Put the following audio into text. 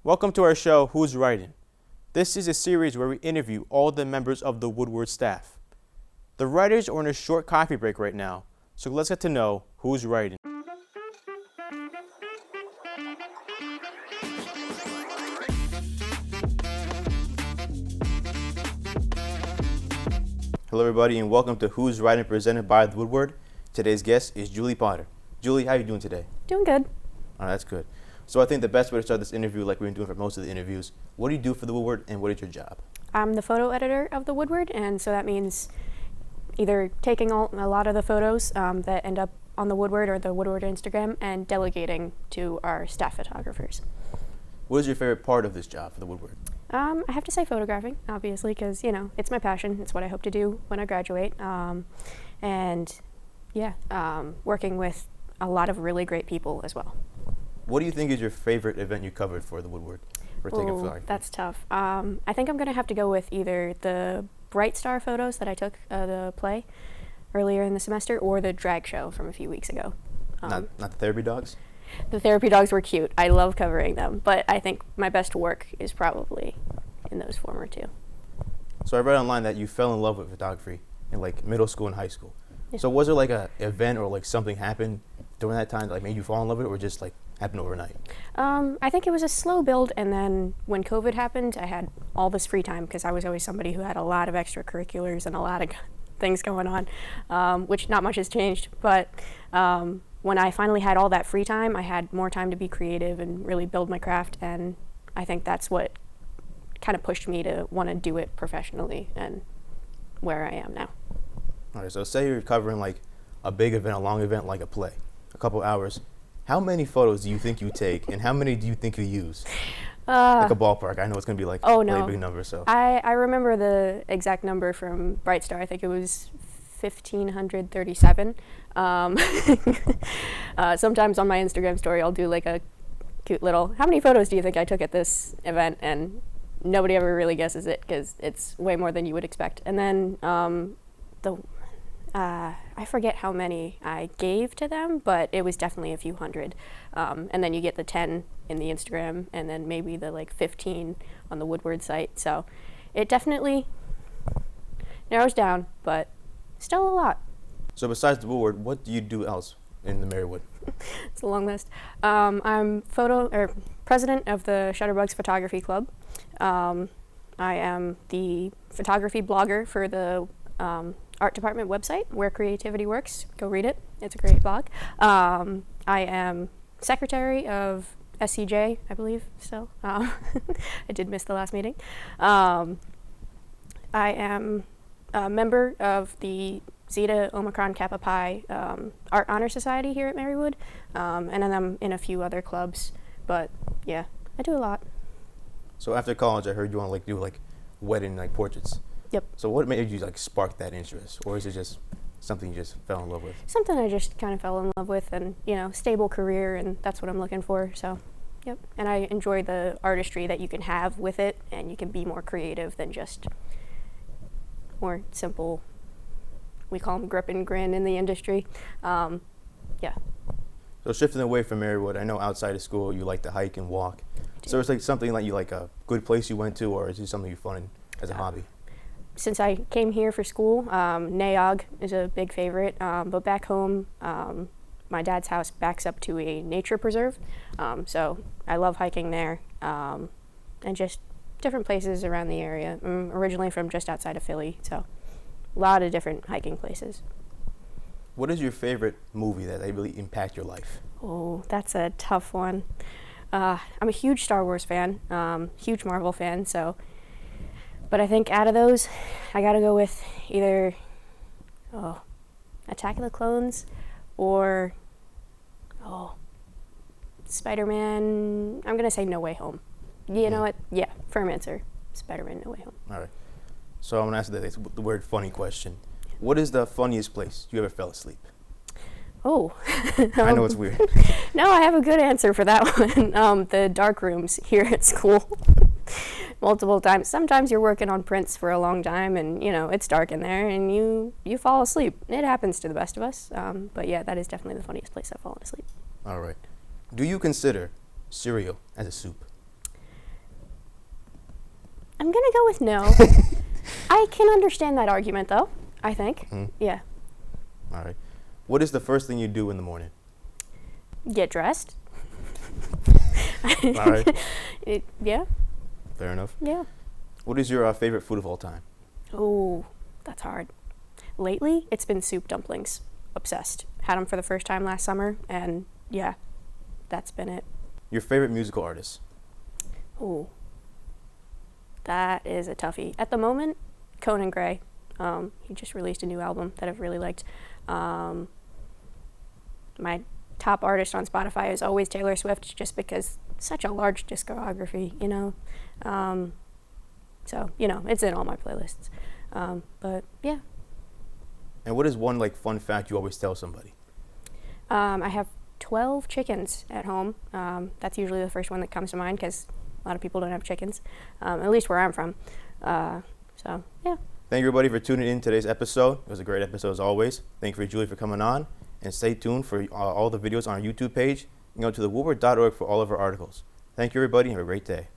Welcome to our show, Who's Writing? This is a series where we interview all the members of the Woodward staff. The writers are on a short coffee break right now, so let's get to know who's writing. Hello everybody and welcome to Who's Writing presented by the Woodward. Today's guest is Julie Potter. Julie, how are you doing today? Doing good. Oh, that's good. So I think the best way to start this interview, like we've been doing for most of the interviews, what do you do for the Woodward and what is your job? I'm the photo editor of the Woodward, and so that means either taking a lot of the photos that end up on the Woodward or the Woodward Instagram and delegating to our staff photographers. What is your favorite part of this job for the Woodward? I have to say photographing, obviously, because, it's my passion. It's what I hope to do when I graduate. Working with a lot of really great people as well. What do you think is your favorite event you covered for the Woodward? That's tough. I think I'm going to have to go with either the Bright Star photos that I took the play earlier in the semester or the drag show from a few weeks ago. Not the therapy dogs? The therapy dogs were cute. I love covering them, but I think my best work is probably in those former two. So I read online that you fell in love with photography in like middle school and high school. Yeah. So was there like a event or like something happened during that time that like made you fall in love with it or just like happened overnight? I think it was a slow build, and then when COVID happened, I had all this free time because I was always somebody who had a lot of extracurriculars and a lot of things going on, which not much has changed. But when I finally had all that free time, I had more time to be creative and really build my craft, and I think that's what kind of pushed me to want to do it professionally and where I am now. All right, so say you're covering like a big event, a long event like a play, a couple hours. How many photos do you think you take, and how many do you think you use? Like a ballpark. I know it's going to be like a big number. So I remember the exact number from Bright Star. I think it was 1,537. Sometimes on my Instagram story, I'll do like a cute little, how many photos do you think I took at this event? And nobody ever really guesses it because it's way more than you would expect. And then I forget how many I gave to them, but it was definitely a few hundred. And then you get the 10 in the Instagram and then maybe the like 15 on the Woodward site. So it definitely narrows down, but still a lot. So besides the Woodward, what do you do else in the Marywood? It's a long list. I'm president of the Shutterbugs Photography Club. I am the photography blogger for the art department website, Where Creativity Works. Go read it. It's a great blog. I am secretary of SCJ, I believe, still. I did miss the last meeting. I am a member of the Zeta Omicron Kappa Pi Art Honor Society here at Marywood, and then I'm in a few other clubs, but yeah, I do a lot. So after college, I heard you want to like do like wedding like portraits. Yep. So what made you like spark that interest, or is it just something you just fell in love with? Something I just kind of fell in love with, and stable career, and that's what I'm looking for. So, yep. And I enjoy the artistry that you can have with it, and you can be more creative than just more simple. We call them grip and grin in the industry. Yeah. So shifting away from Marywood, I know outside of school you like to hike and walk. So it's like something like you like a good place you went to, or is it something you find as a hobby? Since I came here for school, Nayog is a big favorite, but back home, my dad's house backs up to a nature preserve, so I love hiking there, and just different places around the area. I'm originally from just outside of Philly, so a lot of different hiking places. What is your favorite movie that really impact your life? Oh, that's a tough one. I'm a huge Star Wars fan, huge Marvel fan, but I think out of those, I gotta go with either Attack of the Clones or Spider-Man. I'm gonna say No Way Home. You know what? Yeah, firm answer. Spider-Man No Way Home. All right. So I'm gonna ask the word funny question. What is the funniest place you ever fell asleep? Oh. I know it's weird. No, I have a good answer for that one. The dark rooms here at school. Multiple times. Sometimes you're working on prints for a long time and, it's dark in there and you fall asleep. It happens to the best of us. But yeah, that is definitely the funniest place I've fallen asleep. All right. Do you consider cereal as a soup? I'm going to go with no. I can understand that argument, though, I think. Yeah. All right. What is the first thing you do in the morning? Get dressed. All right. Yeah. Fair enough. Yeah. What is your favorite food of all time? Oh, that's hard. Lately, it's been soup dumplings. Obsessed. Had them for the first time last summer, and yeah, that's been it. Your favorite musical artist? Oh, that is a toughie. At the moment, Conan Gray. He just released a new album that I've really liked. My top artist on Spotify is always Taylor Swift, just because such a large discography, you know. So, you know, it's in all my playlists. But yeah. And what is one like fun fact you always tell somebody? I have 12 chickens at home. That's usually the first one that comes to mind because a lot of people don't have chickens, at least where I'm from. So, yeah. Thank you, everybody, for tuning in today's episode. It was a great episode as always. Thank you for Julie for coming on. And stay tuned for all the videos on our YouTube page. You can go to thewoodward.org for all of our articles. Thank you, everybody, and have a great day.